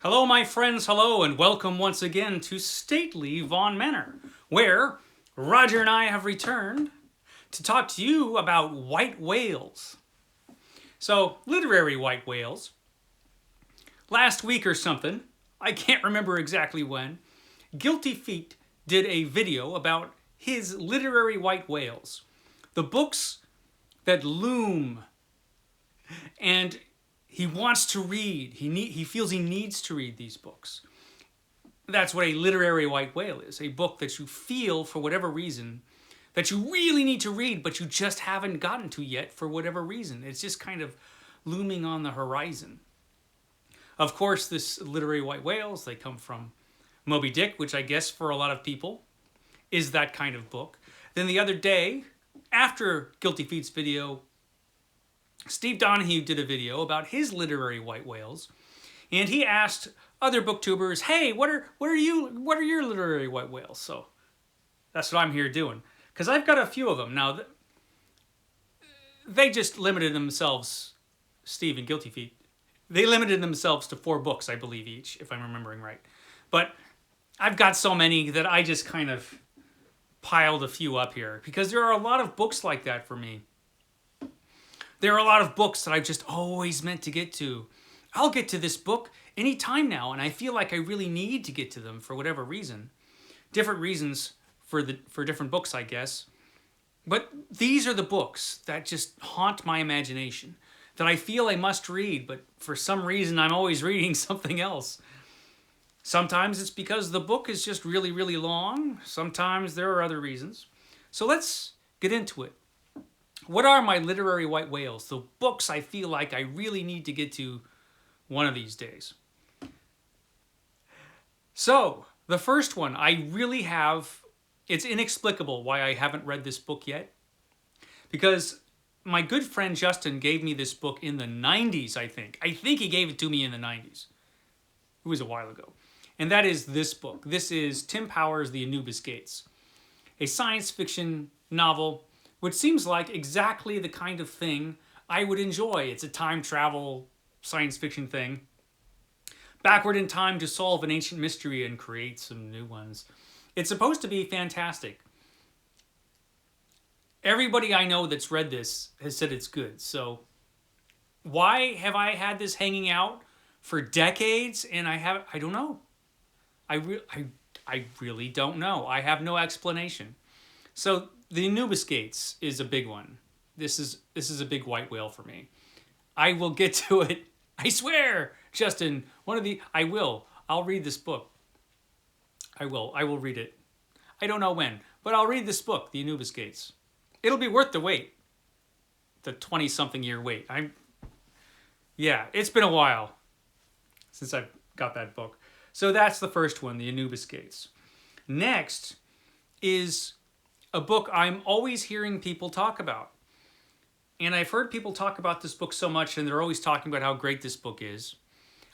Hello, my friends, hello, and welcome once again to stately Vaughan Manor, where Roger and I have returned to talk to you about white whales. So, literary white whales. Last week or something, I can't remember exactly when, Guilty Feet did a video about his literary white whales. The books that loom and he wants to read. He feels he needs to read these books. That's what a literary white whale is. A book that you feel, for whatever reason, that you really need to read, but you just haven't gotten to yet for whatever reason. It's just kind of looming on the horizon. Of course, this literary white whales, they come from Moby Dick, which I guess for a lot of people is that kind of book. Then the other day, after Guilty Feet's video, Steve Donoghue did a video about his literary white whales, and he asked other booktubers, "Hey, what are your literary white whales?" So that's what I'm here doing, because I've got a few of them now. They just limited themselves, Steve and Guilty Feet. They limited themselves to 4 books, I believe, each, if I'm remembering right. But I've got so many that I just kind of piled a few up here because there are a lot of books like that for me. There are a lot of books that I've just always meant to get to. I'll get to this book anytime now, and I feel like I really need to get to them for whatever reason. Different reasons for different books, I guess. But these are the books that just haunt my imagination, that I feel I must read, but for some reason I'm always reading something else. Sometimes it's because the book is just really, really long. Sometimes there are other reasons. So let's get into it. What are my literary white whales? The books I feel like I really need to get to one of these days. So, the first one, I really have, it's inexplicable why I haven't read this book yet. Because my good friend Justin gave me this book in the 90s, I think. I think he gave it to me in the 90s. It was a while ago. And that is this book. This is Tim Powers' The Anubis Gates, a science fiction novel which seems like exactly the kind of thing I would enjoy. It's a time travel science fiction thing. Backward in time to solve an ancient mystery and create some new ones. It's supposed to be fantastic. Everybody I know that's read this has said it's good. So why have I had this hanging out for decades and I don't know. I really don't know. I have no explanation. So the Anubis Gates is a big one. This is a big white whale for me. I will get to it. I swear, Justin. I will. I'll read this book. I will. I will read it. I don't know when, but I'll read this book, The Anubis Gates. It'll be worth the wait. The 20-something year wait. Yeah, it's been a while since I've got that book. So that's the first one, The Anubis Gates. Next is a book I'm always hearing people talk about. And I've heard people talk about this book so much, and they're always talking about how great this book is.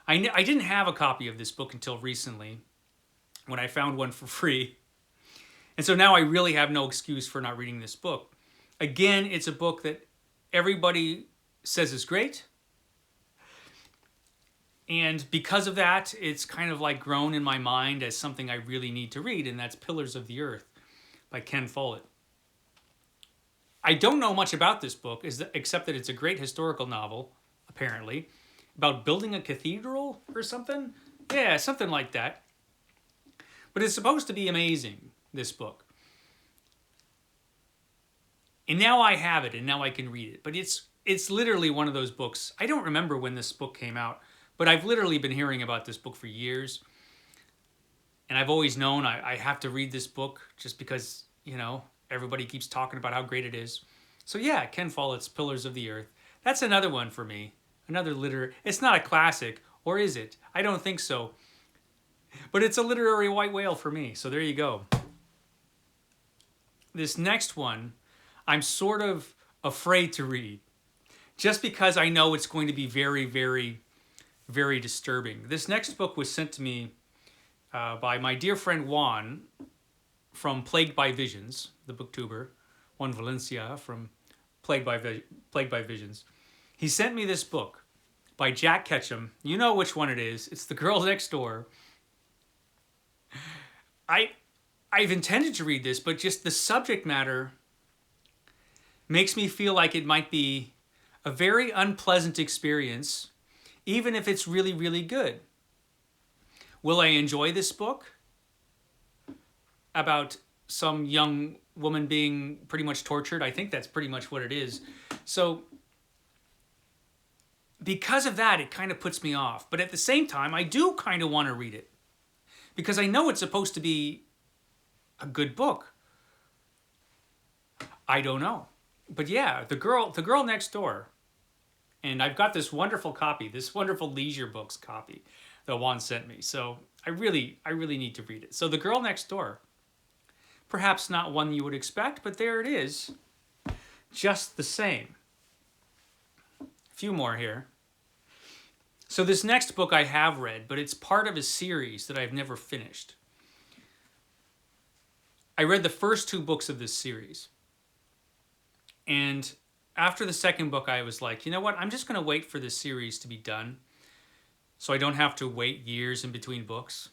I didn't have a copy of this book until recently, when I found one for free. And so now I really have no excuse for not reading this book. Again, it's a book that everybody says is great. And because of that, it's kind of like grown in my mind as something I really need to read, and that's Pillars of the Earth by Ken Follett. I don't know much about this book, except that it's a great historical novel, apparently, about building a cathedral or something. Yeah, something like that. But it's supposed to be amazing, this book. And now I have it, and now I can read it. But it's literally one of those books. I don't remember when this book came out, but I've literally been hearing about this book for years. And I've always known I have to read this book just because, everybody keeps talking about how great it is. So yeah, Ken Follett's Pillars of the Earth. That's another one for me. It's not a classic, or is it? I don't think so. But it's a literary white whale for me, so there you go. This next one, I'm sort of afraid to read. Just because I know it's going to be very, very, very disturbing. This next book was sent to me by my dear friend Juan from Plagued by Visions, the booktuber. Juan Valencia from Plagued by Visions. He sent me this book by Jack Ketchum. You know which one it is. It's The Girl Next Door. I've intended to read this, but just the subject matter makes me feel like it might be a very unpleasant experience, even if it's really, really good. Will I enjoy this book about some young woman being pretty much tortured? I think that's pretty much what it is. So because of that, it kind of puts me off. But at the same time, I do kind of want to read it because I know it's supposed to be a good book. I don't know. But yeah, the girl next door. And I've got this wonderful copy, this wonderful Leisure Books copy that Juan sent me. So I really need to read it. So The Girl Next Door. Perhaps not one you would expect, but there it is. Just the same. A few more here. So this next book I have read, but it's part of a series that I've never finished. I read the first 2 books of this series. And after the second book, I was like, you know what? I'm just going to wait for this series to be done so I don't have to wait years in between books.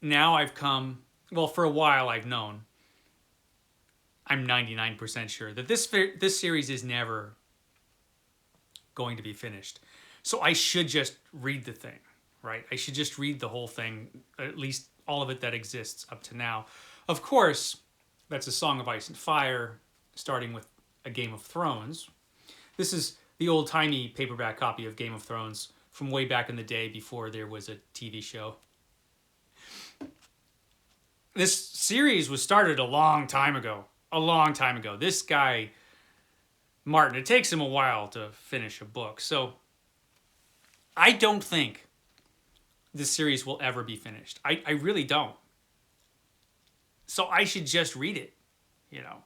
Now I've come, well, for a while I've known, I'm 99% sure that this series is never going to be finished. So I should just read the thing, right? I should just read the whole thing, at least all of it that exists up to now. Of course, that's A Song of Ice and Fire, starting with A Game of Thrones. This is the old-timey paperback copy of Game of Thrones from way back in the day before there was a TV show. This series was started a long time ago. A long time ago. This guy, Martin, it takes him a while to finish a book. So I don't think this series will ever be finished. I really don't. So I should just read it, you know.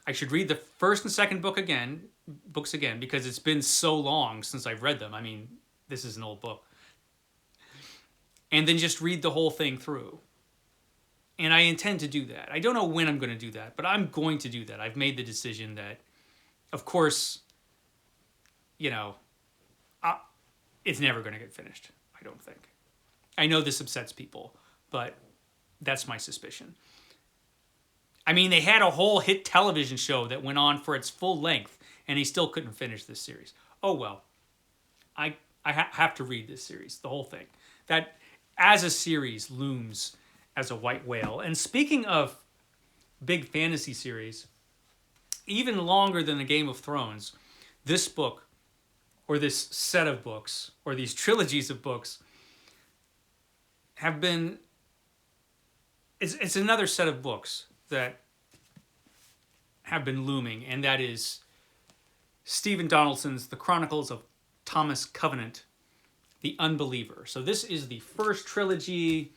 I should read the first and second books again, because it's been so long since I've read them. I mean, this is an old book. And then just read the whole thing through. And I intend to do that. I don't know when I'm going to do that, but I'm going to do that. I've made the decision that, of course, you know, it's never going to get finished, I don't think. I know this upsets people, but that's my suspicion. I mean, they had a whole hit television show that went on for its full length, and he still couldn't finish this series. Oh, well. I have to read this series, the whole thing. That, as a series, looms as a white whale. And speaking of big fantasy series, even longer than A Game of Thrones, this book, or this set of books, or these trilogies of books, have been... It's another set of books that have been looming, and that is Stephen Donaldson's The Chronicles of Thomas Covenant, The Unbeliever. So this is the first trilogy.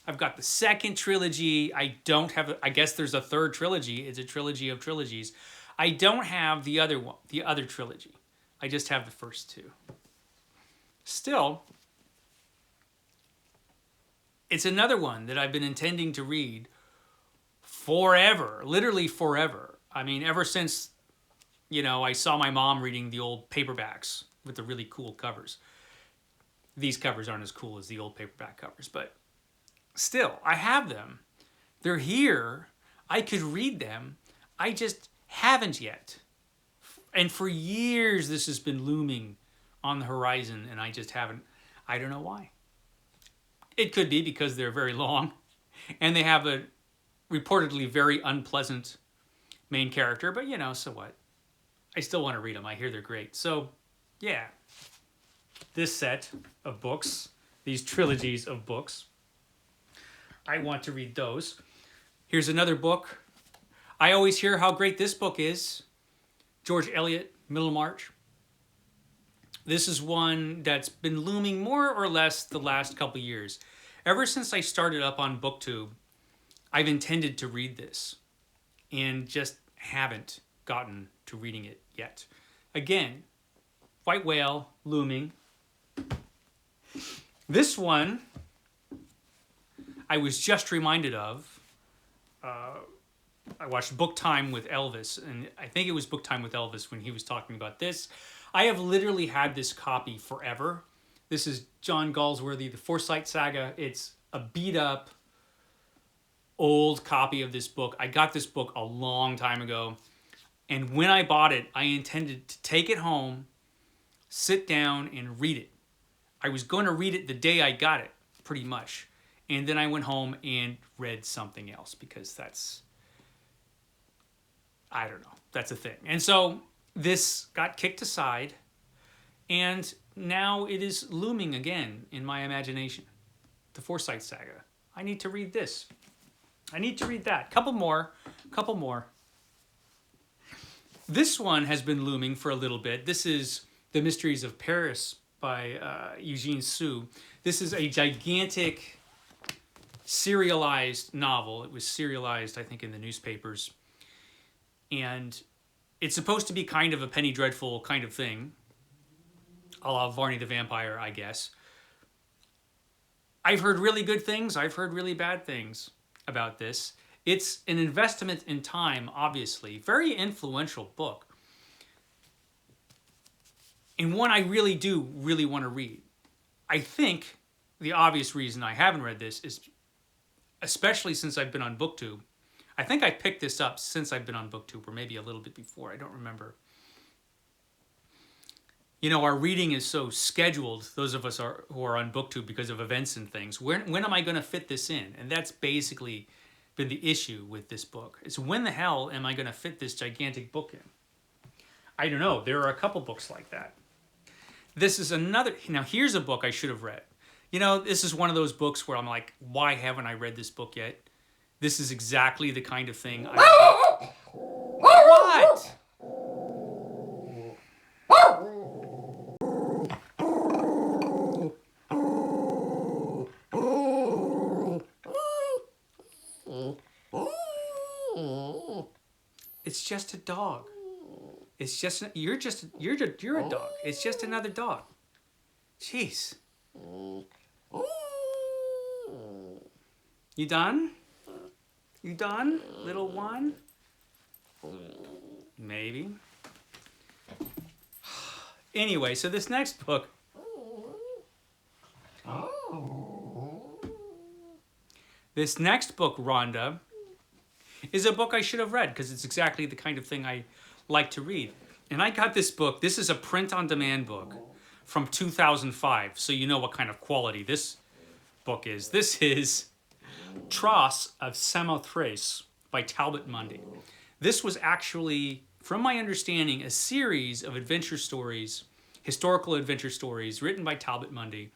I've got the second trilogy. I don't have, I guess there's a third trilogy. It's a trilogy of trilogies. I don't have the other one, the other trilogy. I just have the first 2. Still, it's another one that I've been intending to read forever, literally forever. I mean, ever since, you know, I saw my mom reading the old paperbacks with the really cool covers. These covers aren't as cool as the old paperback covers, but still, I have them. They're here. I could read them. I just haven't yet. And for years, this has been looming on the horizon, and I just haven't. I don't know why. It could be because they're very long, and they have a reportedly very unpleasant main character, but you know, so what? I still want to read them. I hear they're great. So, yeah. This set of books, these trilogies of books, I want to read those. Here's another book. I always hear how great this book is. George Eliot, Middlemarch. This is one that's been looming more or less the last couple years. Ever since I started up on BookTube, I've intended to read this and just haven't gotten to reading it yet. Again, white whale looming. This one I was just reminded of I watched Book Time with Elvis, and I think it was Book Time with Elvis when he was talking about this. I have literally had this copy forever. This is John Galsworthy, the Foresight Saga. It's a beat up, old copy of this book. I got this book a long time ago, and when I bought it, I intended to take it home, sit down, and read it. I was going to read it the day I got it, pretty much. And then I went home and read something else because that's, I don't know, that's a thing. And so this got kicked aside, and now it is looming again in my imagination. The Foresight Saga. I need to read this. I need to read that. Couple more. This one has been looming for a little bit. This is The Mysteries of Paris by Eugene Sue. This is a gigantic serialized novel. It was serialized, I think, in the newspapers. And it's supposed to be kind of a Penny Dreadful kind of thing, a la Varney the Vampire, I guess. I've heard really good things. I've heard really bad things about this. It's an investment in time, obviously. Very influential book. And one I really do want to read. I think the obvious reason I haven't read this is, especially since I've been on BookTube. I think I picked this up since I've been on BookTube, or maybe a little bit before. I don't remember. You know, our reading is so scheduled, those of us who are on BookTube, because of events and things. When am I going to fit this in? And that's basically been the issue with this book. It's when the hell am I going to fit this gigantic book in? I don't know. There are a couple books like that. This is another... Now, here's a book I should have read. You know, this is one of those books where I'm like, why haven't I read this book yet? This is exactly the kind of thing I... What? It's just a dog. It's just you're a dog. It's just another dog. Jeez. You done? You done, little one? Maybe. Anyway, so this next book. This next book, Rhonda, is a book I should have read because it's exactly the kind of thing I like to read. And I got this book. This is a print-on-demand book from 2005, so you know what kind of quality this book is. This is Tross of Semerace by Talbot Mundy. This was actually, from my understanding, a series of adventure stories, historical adventure stories, written by Talbot Mundy,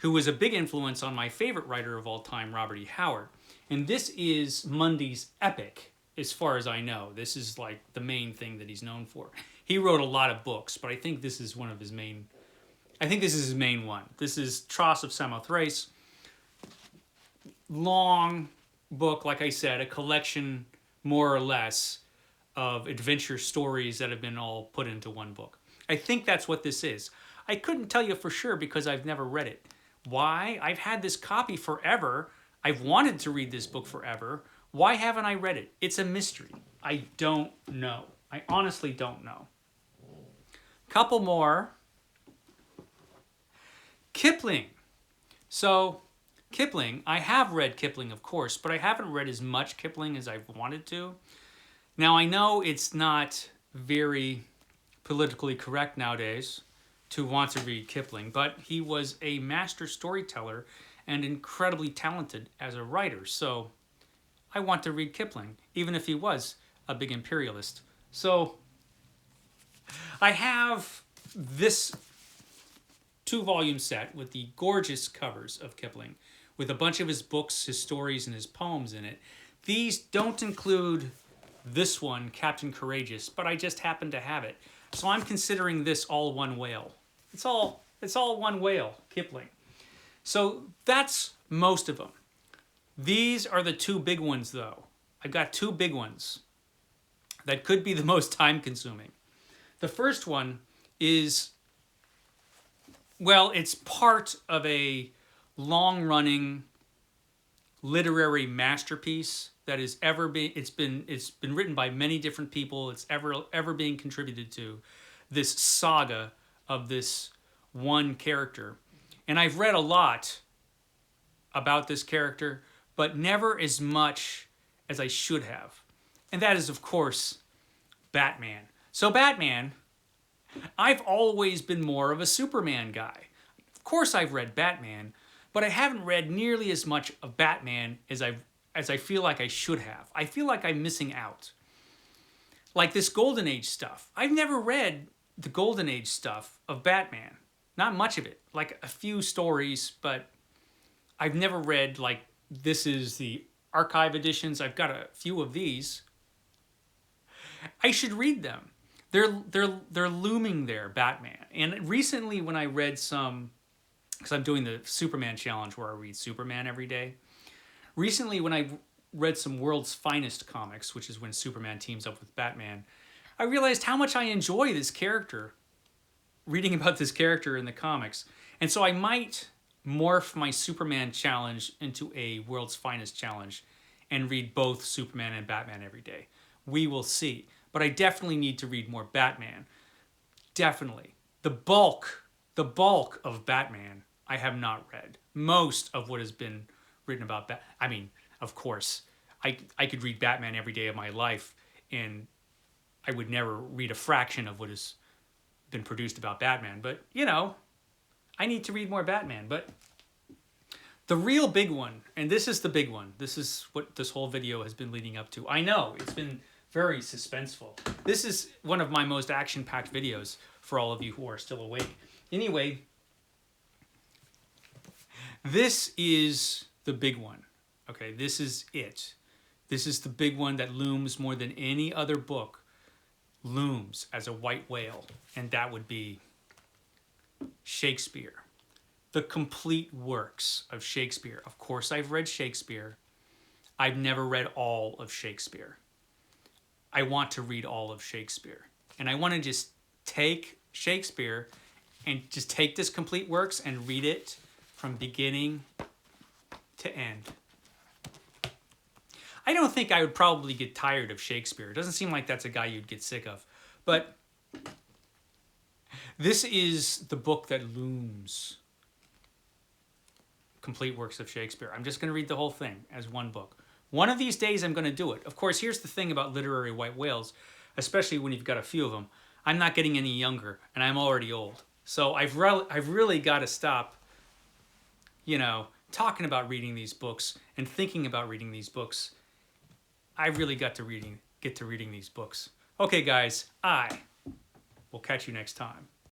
who was a big influence on my favorite writer of all time, Robert E. Howard. And this is Mundy's epic, as far as I know. This is like the main thing that he's known for. He wrote a lot of books, but I think this is one of his main... I think this is his main one. This is Tross of Semerace. Long book, like I said, a collection, more or less, of adventure stories that have been all put into one book. I think that's what this is. I couldn't tell you for sure because I've never read it. Why? I've had this copy forever. I've wanted to read this book forever. Why haven't I read it? It's a mystery. I don't know. I honestly don't know. Couple more. Kipling. So, Kipling, I have read Kipling, of course, but I haven't read as much Kipling as I've wanted to. Now, I know it's not very politically correct nowadays to want to read Kipling, but he was a master storyteller and incredibly talented as a writer. So I want to read Kipling, even if he was a big imperialist. So I have this 2-volume set with the gorgeous covers of Kipling, with a bunch of his books, his stories, and his poems in it. These don't include this one, Captain Courageous, but I just happen to have it. So I'm considering this all one whale. It's all one whale, Kipling. So that's most of them. These are the 2 big ones, though. I've got 2 big ones that could be the most time-consuming. The first one is, well, it's part of a long-running literary masterpiece that is ever been. It's been written by many different people. It's ever being contributed to this saga of this one character. And I've read a lot about this character, but never as much as I should have. And that is, of course, Batman. So Batman, I've always been more of a Superman guy. Of course I've read Batman, but I haven't read nearly as much of Batman as I feel like I should have. I feel like I'm missing out. Like this Golden Age stuff. I've never read the Golden Age stuff of Batman. Not much of it. Like a few stories, but I've never read, like, this is the archive editions. I've got a few of these. I should read them. They're looming there, Batman. And recently when I read some, because I'm doing the Superman challenge where I read Superman every day. Recently when I read some World's Finest comics, which is when Superman teams up with Batman, I realized how much I enjoy this character, reading about this character in the comics. And so I might morph my Superman challenge into a World's Finest challenge and read both Superman and Batman every day. We will see. But I definitely need to read more Batman. Definitely. The bulk of Batman I have not read. Most of what has been written about Batman. I mean, of course, I could read Batman every day of my life and I would never read a fraction of what has been produced about Batman. But, you know, I need to read more Batman. But the real big one, and this is the big one. This is what this whole video has been leading up to. I know, it's been very suspenseful. This is one of my most action-packed videos for all of you who are still awake. Anyway, this is the big one. Okay, this is it. This is the big one that looms more than any other book looms as a white whale, and that would be Shakespeare. The complete works of Shakespeare. Of course, I've read Shakespeare. I've never read all of Shakespeare. I want to read all of Shakespeare. And I want to just take Shakespeare and just take this complete works and read it from beginning to end. I don't think I would probably get tired of Shakespeare. It doesn't seem like that's a guy you'd get sick of. But this is the book that looms. Complete works of Shakespeare. I'm just going to read the whole thing as one book. One of these days I'm going to do it. Of course, here's the thing about literary white whales, especially when you've got a few of them. I'm not getting any younger, and I'm already old. So I've really got to stop, you know, talking about reading these books and thinking about reading these books. I really got to get to reading these books. Okay, guys, I will catch you next time.